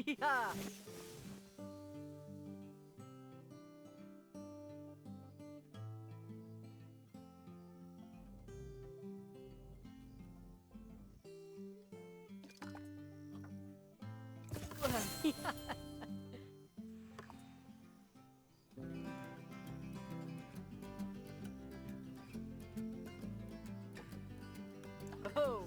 Yeah. Oh.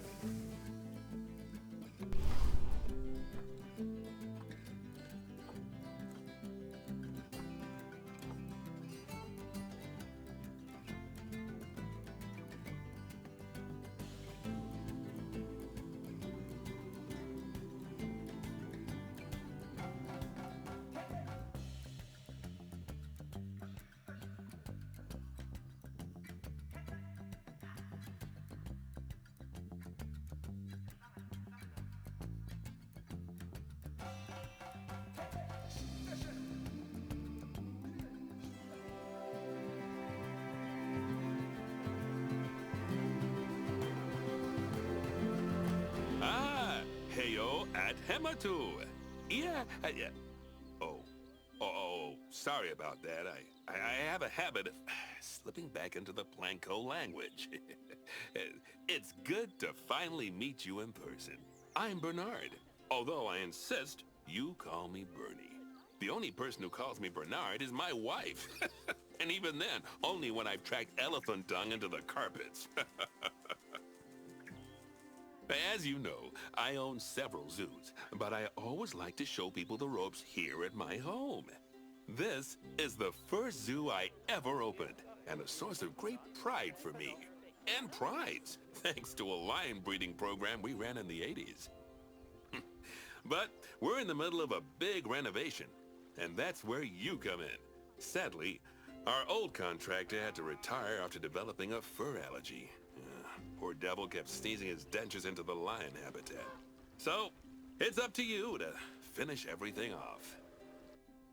Ah, heyo at Hematu. Yeah. Oh, sorry about that. I have a habit of slipping back into the Planko language. It's good to finally meet you in person. I'm Bernard, although I insist you call me Bernie. The only person who calls me Bernard is my wife. And even then, only when I've tracked elephant dung into the carpets. As you know, I own several zoos, but I always like to show people the ropes here at my home. This is the first zoo I ever opened, and a source of great pride for me. And prize, thanks to a lion breeding program we ran in the 80s. But we're in the middle of a big renovation, and that's where you come in. Sadly, our old contractor had to retire after developing a fur allergy. Poor devil kept sneezing his dentures into the lion habitat. So, it's up to you to finish everything off.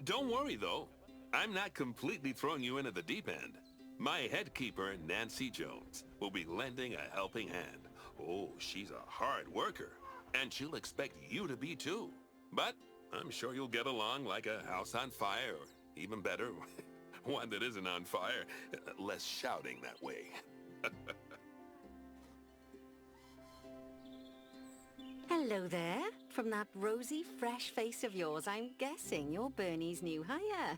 Don't worry, though. I'm not completely throwing you in at the deep end. My head keeper, Nancy Jones, will be lending a helping hand. Oh, she's a hard worker, and she'll expect you to be too. But I'm sure you'll get along like a house on fire, or even better, one that isn't on fire. Less shouting that way. Hello there. From that rosy, fresh face of yours, I'm guessing you're Bernie's new hire.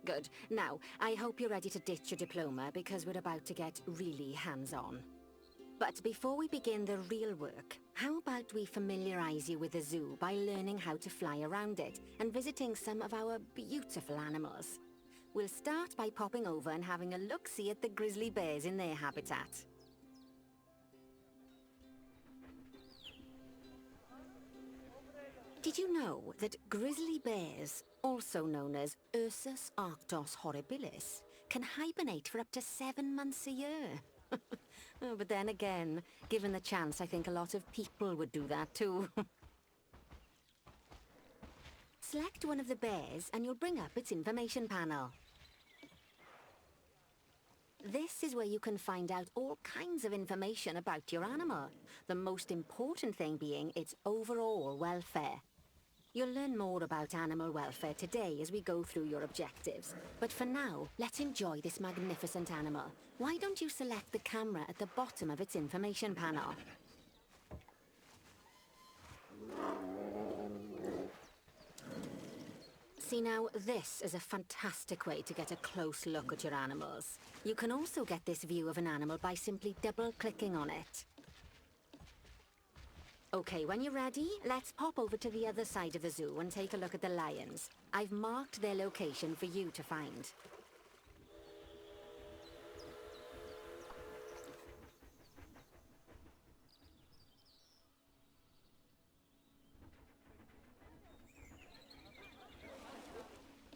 Good. Now, I hope you're ready to ditch your diploma because we're about to get really hands-on. But before we begin the real work, how about we familiarize you with the zoo by learning how to fly around it and visiting some of our beautiful animals? We'll start by popping over and having a look-see at the grizzly bears in their habitat. Did you know that grizzly bears, also known as Ursus arctos horribilis, can hibernate for up to 7 months a year? Oh, but then again, given the chance, I think a lot of people would do that too. Select one of the bears and you'll bring up its information panel. This is where you can find out all kinds of information about your animal, the most important thing being its overall welfare. You'll learn more about animal welfare today as we go through your objectives. But for now, let's enjoy this magnificent animal. Why don't you select the camera at the bottom of its information panel? See now, this is a fantastic way to get a close look at your animals. You can also get this view of an animal by simply double-clicking on it. Okay, when you're ready, let's pop over to the other side of the zoo and take a look at the lions. I've marked their location for you to find.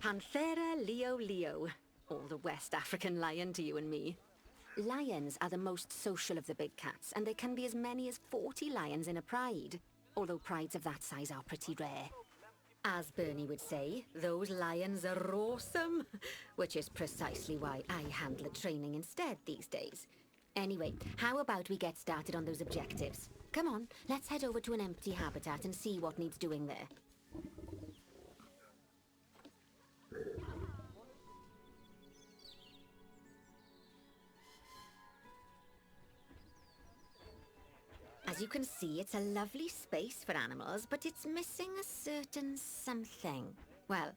Panthera leo leo, or the West African lion to you and me. Lions are the most social of the big cats, and there can be as many as 40 lions in a pride, although prides of that size are pretty rare. As Bernie would say, those lions are awesome, which is precisely why I handle the training instead these days. Anyway, how about we get started on those objectives? Come on, let's head over to an empty habitat and see what needs doing there. As you can see, it's a lovely space for animals, but it's missing a certain something. Well,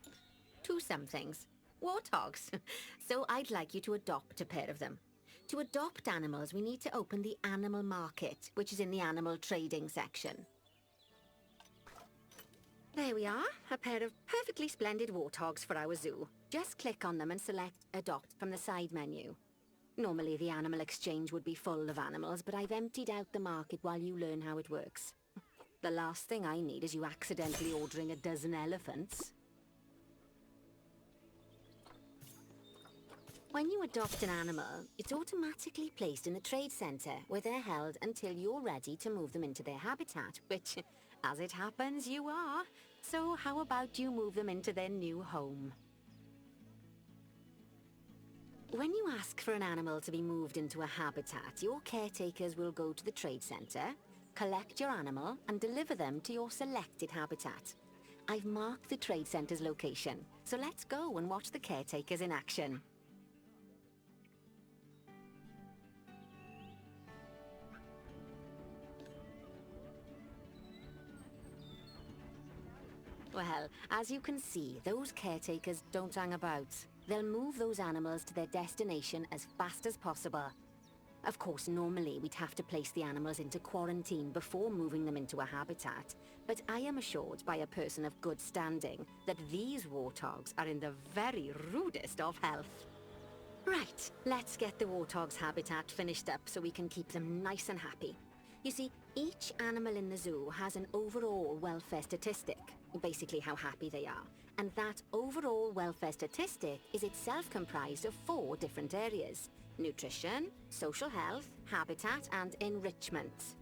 two somethings. Warthogs. So I'd like you to adopt a pair of them. To adopt animals, we need to open the animal market, which is in the animal trading section. There we are, a pair of perfectly splendid warthogs for our zoo. Just click on them and select Adopt from the side menu. Normally the animal exchange would be full of animals, but I've emptied out the market while you learn how it works. The last thing I need is you accidentally ordering a dozen elephants. When you adopt an animal, it's automatically placed in the trade centre, where they're held until you're ready to move them into their habitat, which, as it happens, you are. So how about you move them into their new home? When you ask for an animal to be moved into a habitat, your caretakers will go to the trade centre, collect your animal, and deliver them to your selected habitat. I've marked the trade centre's location, so let's go and watch the caretakers in action. Well, as you can see, those caretakers don't hang about. They'll move those animals to their destination as fast as possible. Of course, normally we'd have to place the animals into quarantine before moving them into a habitat, but I am assured by a person of good standing that these warthogs are in the very rudest of health. Right, let's get the warthog's habitat finished up so we can keep them nice and happy. You see, each animal in the zoo has an overall welfare statistic, basically how happy they are. And that overall welfare statistic is itself comprised of 4 different areas: nutrition, social health, habitat, and enrichment.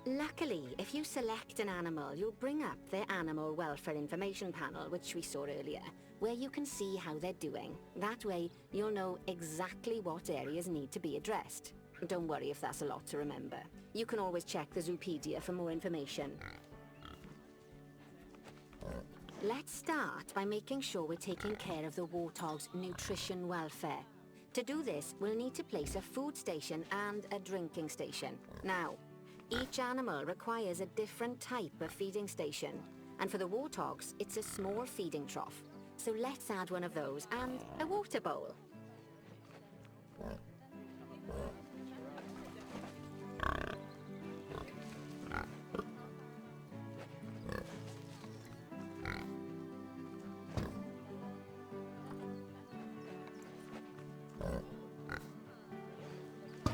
Luckily, if you select an animal, you'll bring up their animal welfare information panel, which we saw earlier, where you can see how they're doing. That way, you'll know exactly what areas need to be addressed. Don't worry if that's a lot to remember. You can always check the Zoopedia for more information. Let's start by making sure we're taking care of the warthog's nutrition welfare. To do this, we'll need to place a food station and a drinking station. Now, each animal requires a different type of feeding station, and for the warthogs, it's a small feeding trough. So let's add one of those and a water bowl.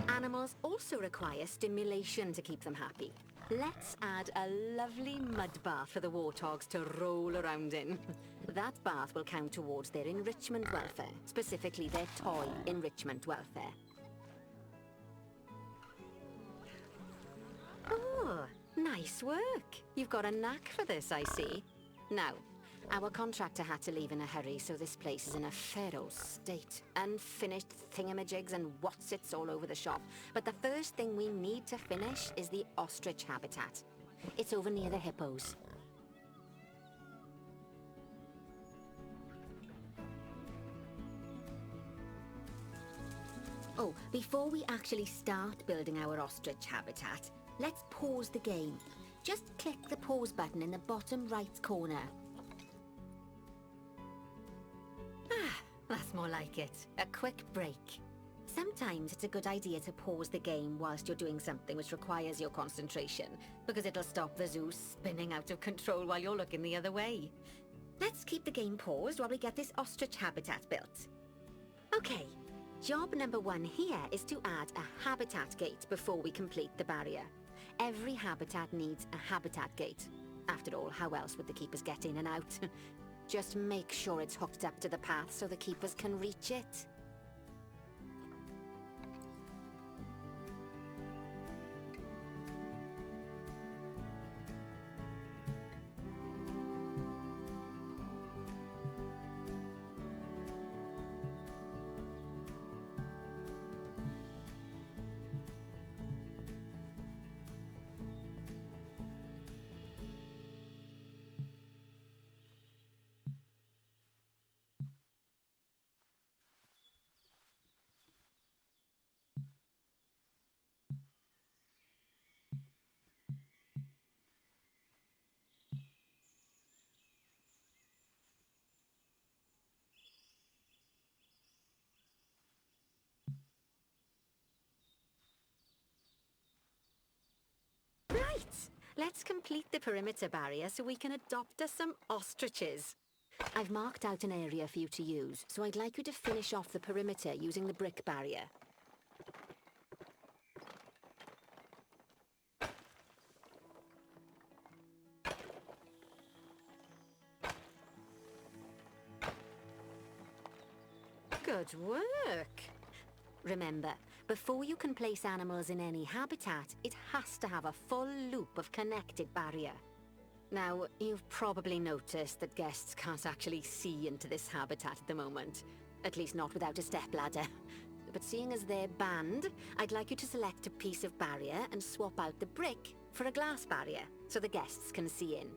Animals also require stimulation to keep them happy. Let's add a lovely mud bath for the warthogs to roll around in. That bath will count towards their enrichment welfare, specifically their toy enrichment welfare. Oh, nice work. You've got a knack for this, I see. Now, our contractor had to leave in a hurry, so this place is in a feral state. Unfinished thingamajigs and whatsits all over the shop. But the first thing we need to finish is the ostrich habitat. It's over near the hippos. Oh, before we actually start building our ostrich habitat, let's pause the game. Just click the pause button in the bottom right corner. That's more like it. A quick break. Sometimes it's a good idea to pause the game whilst you're doing something which requires your concentration, because it'll stop the zoo spinning out of control while you're looking the other way. Let's keep the game paused while we get this ostrich habitat built. Okay, job number 1 here is to add a habitat gate before we complete the barrier. Every habitat needs a habitat gate. After all, how else would the keepers get in and out? Just make sure it's hooked up to the path so the keepers can reach it. Right, let's complete the perimeter barrier so we can adopt us some ostriches. I've marked out an area for you to use, so I'd like you to finish off the perimeter using the brick barrier. Good work! Remember, before you can place animals in any habitat, it has to have a full loop of connected barrier. Now, you've probably noticed that guests can't actually see into this habitat at the moment. At least not without a stepladder. But seeing as they're banned, I'd like you to select a piece of barrier and swap out the brick for a glass barrier, so the guests can see in.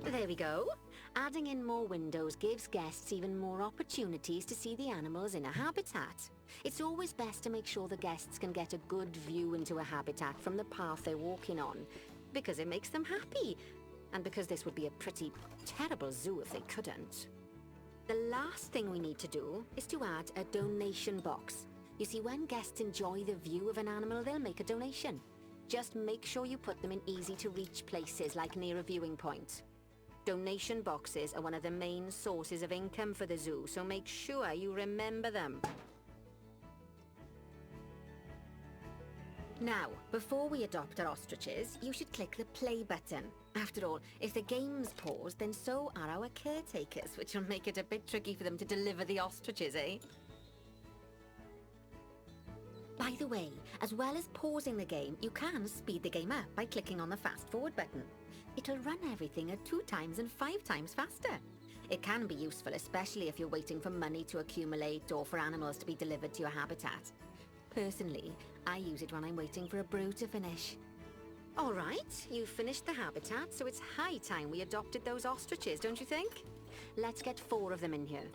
There we go. Adding in more windows gives guests even more opportunities to see the animals in a habitat. It's always best to make sure the guests can get a good view into a habitat from the path they're walking on, because it makes them happy, and because this would be a pretty terrible zoo if they couldn't. The last thing we need to do is to add a donation box. You see, when guests enjoy the view of an animal, they'll make a donation. Just make sure you put them in easy-to-reach places, like near a viewing point. Donation boxes are one of the main sources of income for the zoo, so make sure you remember them. Now, before we adopt our ostriches, you should click the play button. After all, if the game's paused, then so are our caretakers, which will make it a bit tricky for them to deliver the ostriches, eh? By the way, as well as pausing the game, you can speed the game up by clicking on the fast forward button. It'll run everything at 2 times and 5 times faster. It can be useful, especially if you're waiting for money to accumulate or for animals to be delivered to your habitat. Personally, I use it when I'm waiting for a brew to finish. All right, you've finished the habitat, so it's high time we adopted those ostriches, don't you think? Let's get 4 of them in here.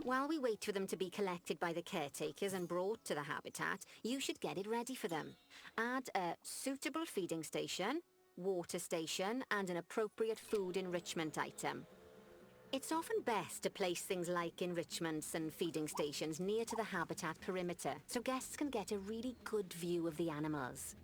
While we wait for them to be collected by the caretakers and brought to the habitat, you should get it ready for them. Add a suitable feeding station, water station, and an appropriate food enrichment item. It's often best to place things like enrichments and feeding stations near to the habitat perimeter, so guests can get a really good view of the animals.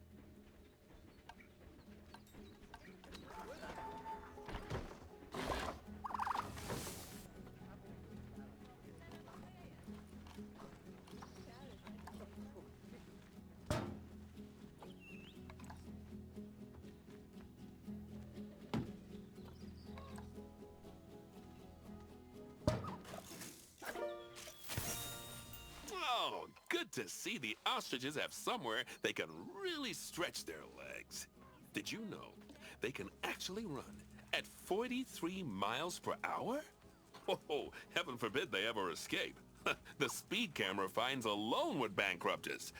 Oh, good to see the ostriches have somewhere they can really stretch their legs. Did you know they can actually run at 43 miles per hour? Oh, heaven forbid they ever escape. The speed camera fines alone would bankrupt us.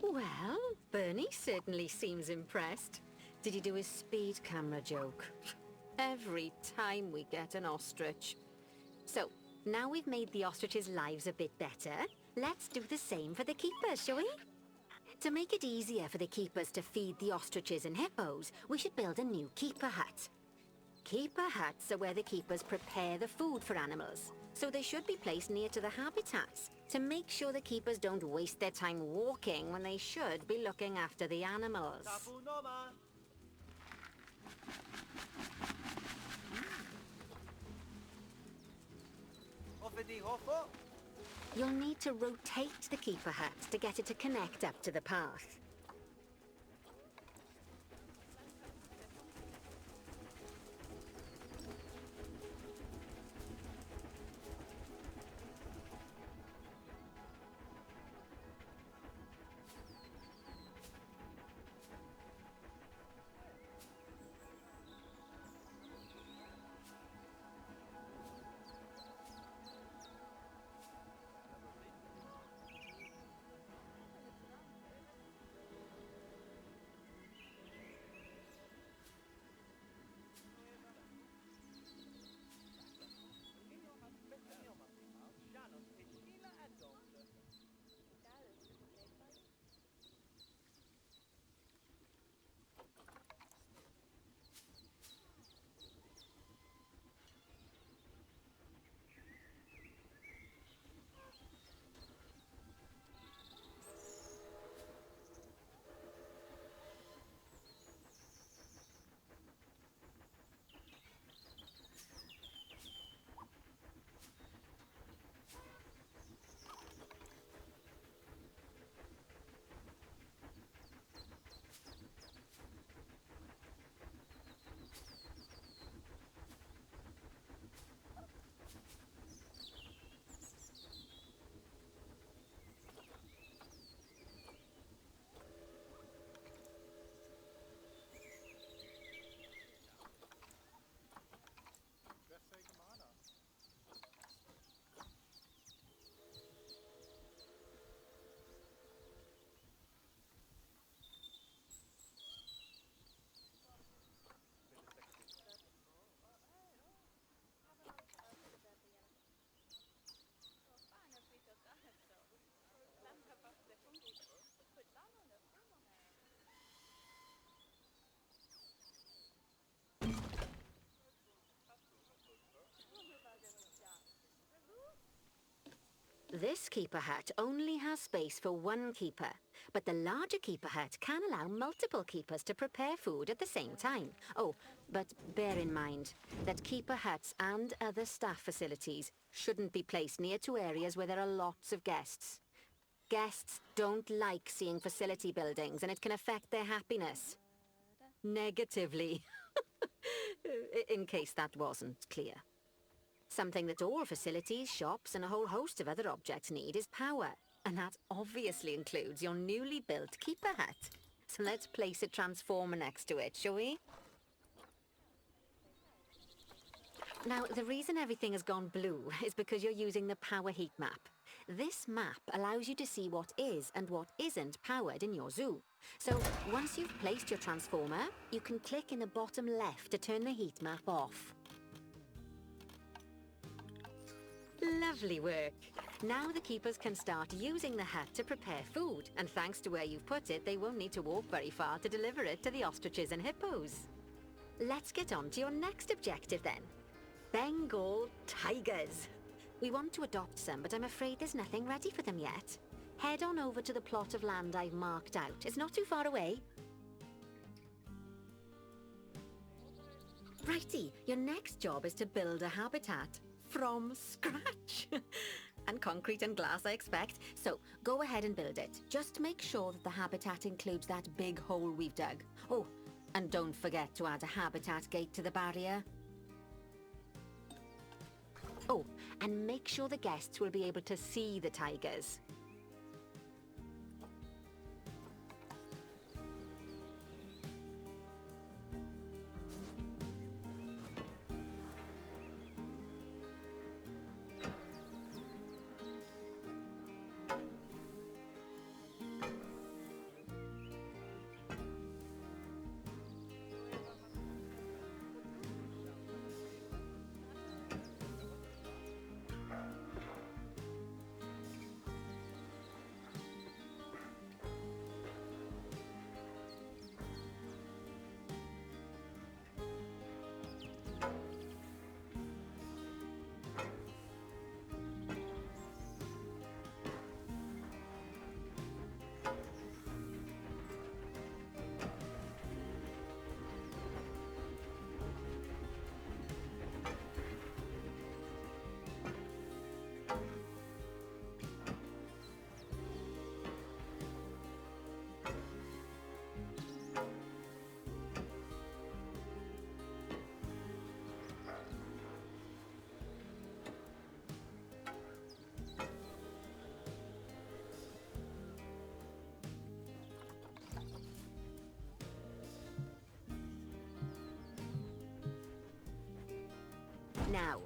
Well, Bernie certainly seems impressed. Did he do his speed camera joke? Every time we get an ostrich. So, now we've made the ostriches' lives a bit better, let's do the same for the keepers, shall we? To make it easier for the keepers to feed the ostriches and hippos, we should build a new keeper hut. Keeper huts are where the keepers prepare the food for animals, so they should be placed near to the habitats to make sure the keepers don't waste their time walking when they should be looking after the animals. You'll need to rotate the keeper hut to get it to connect up to the path. This keeper hut only has space for one keeper, but the larger keeper hut can allow multiple keepers to prepare food at the same time. Oh, but bear in mind that keeper huts and other staff facilities shouldn't be placed near to areas where there are lots of guests. Guests don't like seeing facility buildings, and it can affect their happiness. Negatively. In case that wasn't clear. Something that all facilities, shops, and a whole host of other objects need is power. And that obviously includes your newly built keeper hut. So let's place a transformer next to it, shall we? Now, the reason everything has gone blue is because you're using the power heat map. This map allows you to see what is and what isn't powered in your zoo. So, once you've placed your transformer, you can click in the bottom left to turn the heat map off. Lovely work. Now the keepers can start using the hut to prepare food, and thanks to where you've put it, they won't need to walk very far to deliver it to the ostriches and hippos. Let's get on to your next objective then. Bengal tigers. We want to adopt some, but I'm afraid there's nothing ready for them yet. Head on over to the plot of land I've marked out. It's not too far away. Righty, your next job is to build a habitat. From scratch. And concrete and glass, I expect. So, go ahead and build it. Just make sure that the habitat includes that big hole we've dug. Oh, and don't forget to add a habitat gate to the barrier. Oh, and make sure the guests will be able to see the tigers. Now,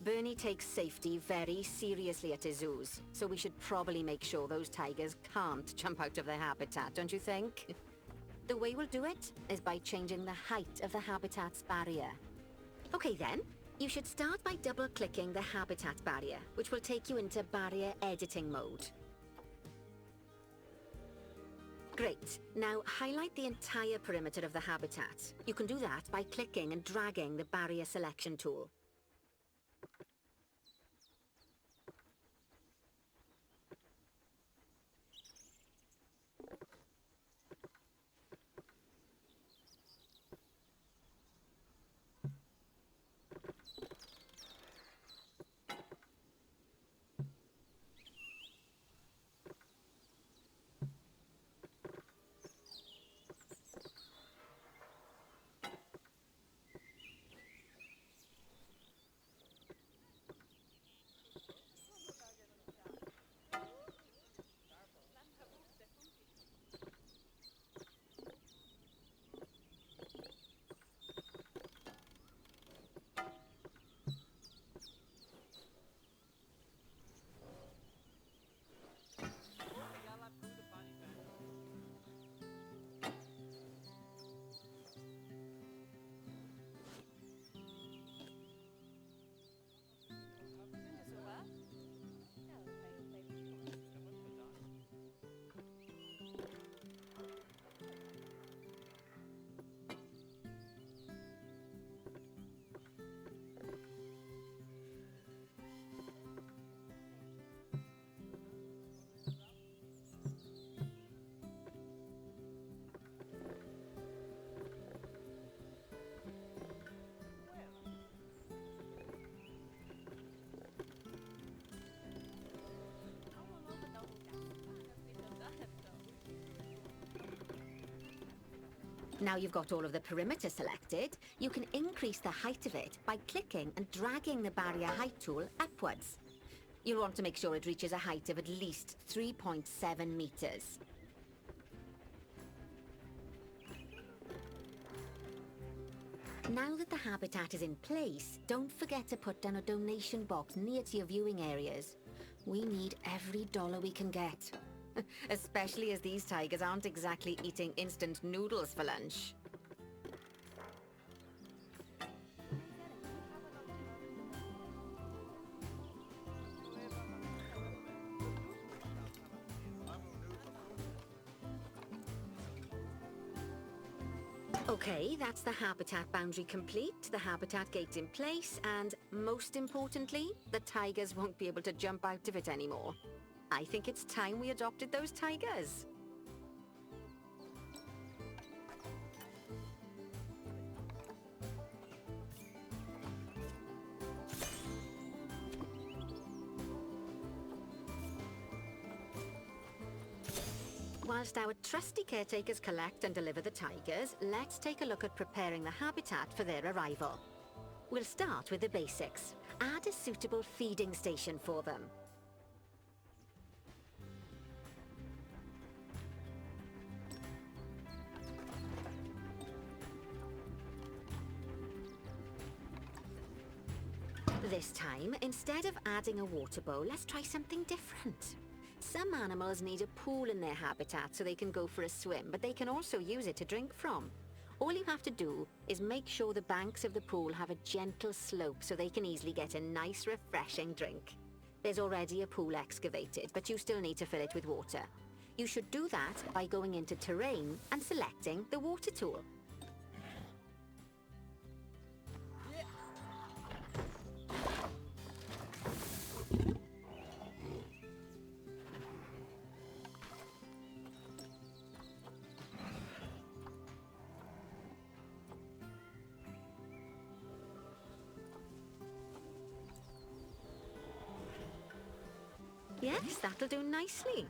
Bernie takes safety very seriously at his zoos, so we should probably make sure those tigers can't jump out of their habitat, don't you think? The way we'll do it is by changing the height of the habitat's barrier. Okay then, you should start by double-clicking the habitat barrier, which will take you into barrier editing mode. Great. Now highlight the entire perimeter of the habitat. You can do that by clicking and dragging the barrier selection tool. Now you've got all of the perimeter selected, you can increase the height of it by clicking and dragging the barrier height tool upwards. You'll want to make sure it reaches a height of at least 3.7 meters. Now that the habitat is in place, don't forget to put down a donation box near to your viewing areas. We need every dollar we can get. Especially as these tigers aren't exactly eating instant noodles for lunch. Okay, that's the habitat boundary complete, the habitat gate in place, and most importantly, the tigers won't be able to jump out of it anymore. I think it's time we adopted those tigers. Whilst our trusty caretakers collect and deliver the tigers, let's take a look at preparing the habitat for their arrival. We'll start with the basics. Add a suitable feeding station for them. This time, instead of adding a water bowl, let's try something different. Some animals need a pool in their habitat so they can go for a swim, but they can also use it to drink from. All you have to do is make sure the banks of the pool have a gentle slope so they can easily get a nice, refreshing drink. There's already a pool excavated, but you still need to fill it with water. You should do that by going into Terrain and selecting the water tool. Yes, that'll do nicely.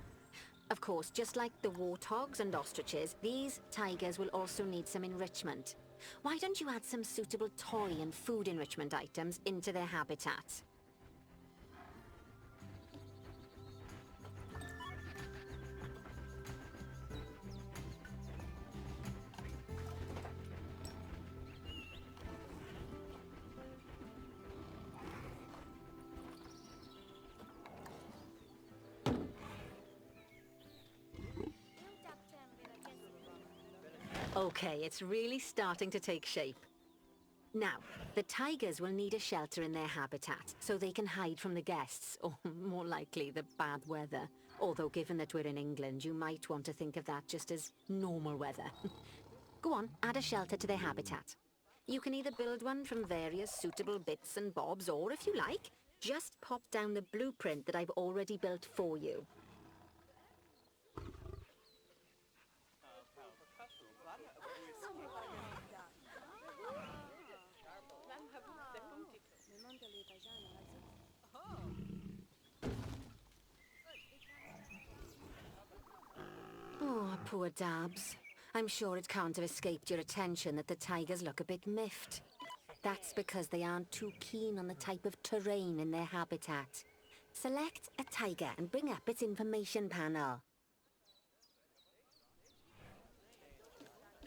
Of course, just like the warthogs and ostriches, these tigers will also need some enrichment. Why don't you add some suitable toy and food enrichment items into their habitat? Okay, it's really starting to take shape. Now, the tigers will need a shelter in their habitat, so they can hide from the guests, or more likely, the bad weather. Although given that we're in England, you might want to think of that just as normal weather. Go on, add a shelter to their habitat. You can either build one from various suitable bits and bobs, or if you like, just pop down the blueprint that I've already built for you. Oh, poor Dabs. I'm sure it can't have escaped your attention that the tigers look a bit miffed. That's because they aren't too keen on the type of terrain in their habitat. Select a tiger and bring up its information panel.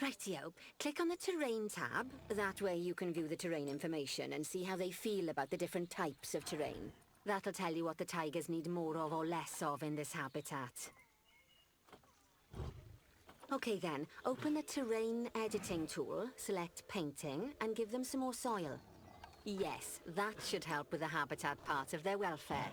Rightio, click on the Terrain tab. That way you can view the terrain information and see how they feel about the different types of terrain. That'll tell you what the tigers need more of or less of in this habitat. Okay then, open the Terrain editing tool, select Painting, and give them some more soil. Yes, that should help with the habitat part of their welfare.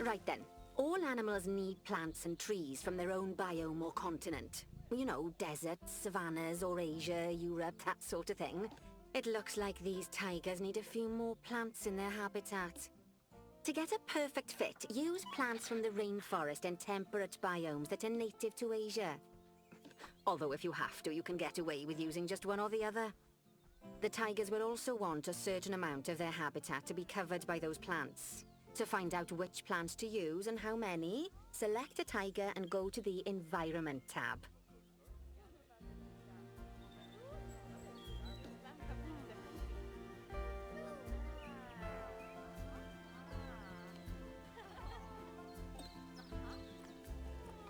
Right then. All animals need plants and trees from their own biome or continent. You know, deserts, savannas, or Asia, Europe, that sort of thing. It looks like these tigers need a few more plants in their habitat. To get a perfect fit, use plants from the rainforest and temperate biomes that are native to Asia. Although if you have to, you can get away with using just one or the other. The tigers will also want a certain amount of their habitat to be covered by those plants. To find out which plants to use and how many, select a tiger and go to the Environment tab.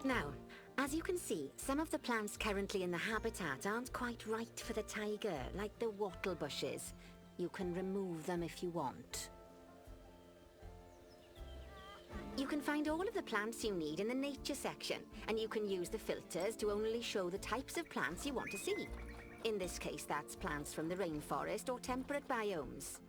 Now, as you can see, some of the plants currently in the habitat aren't quite right for the tiger, like the wattle bushes. You can remove them if you want. You can find all of the plants you need in the nature section, and you can use the filters to only show the types of plants you want to see. In this case, that's plants from the rainforest or temperate biomes.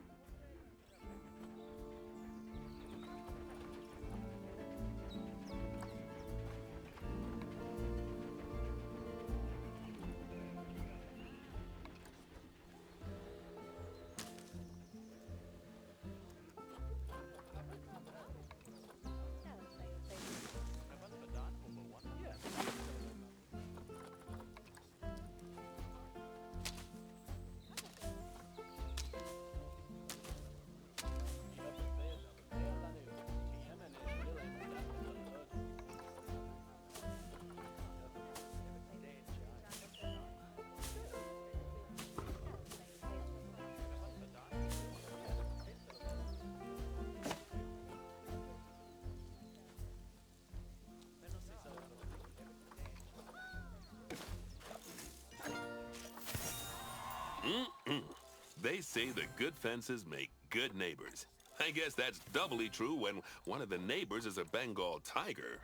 They say the good fences make good neighbors. I guess that's doubly true when one of the neighbors is a Bengal tiger.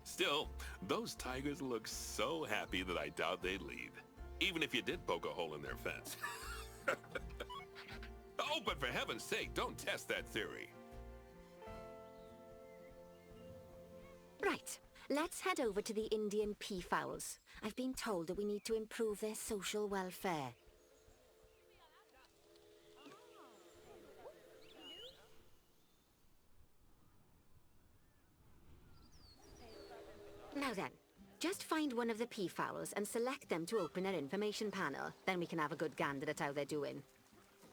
Still, those tigers look so happy that I doubt they'd leave, even if you did poke a hole in their fence. Oh, but for heaven's sake, don't test that theory. Right. Let's head over to the Indian peafowls. I've been told that we need to improve their social welfare. Now then, just find one of the peafowls and select them to open our information panel. Then we can have a good gander at how they're doing.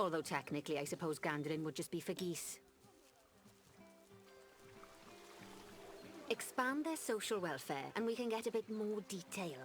Although technically, I suppose gandering would just be for geese. Expand their social welfare and we can get a bit more detail.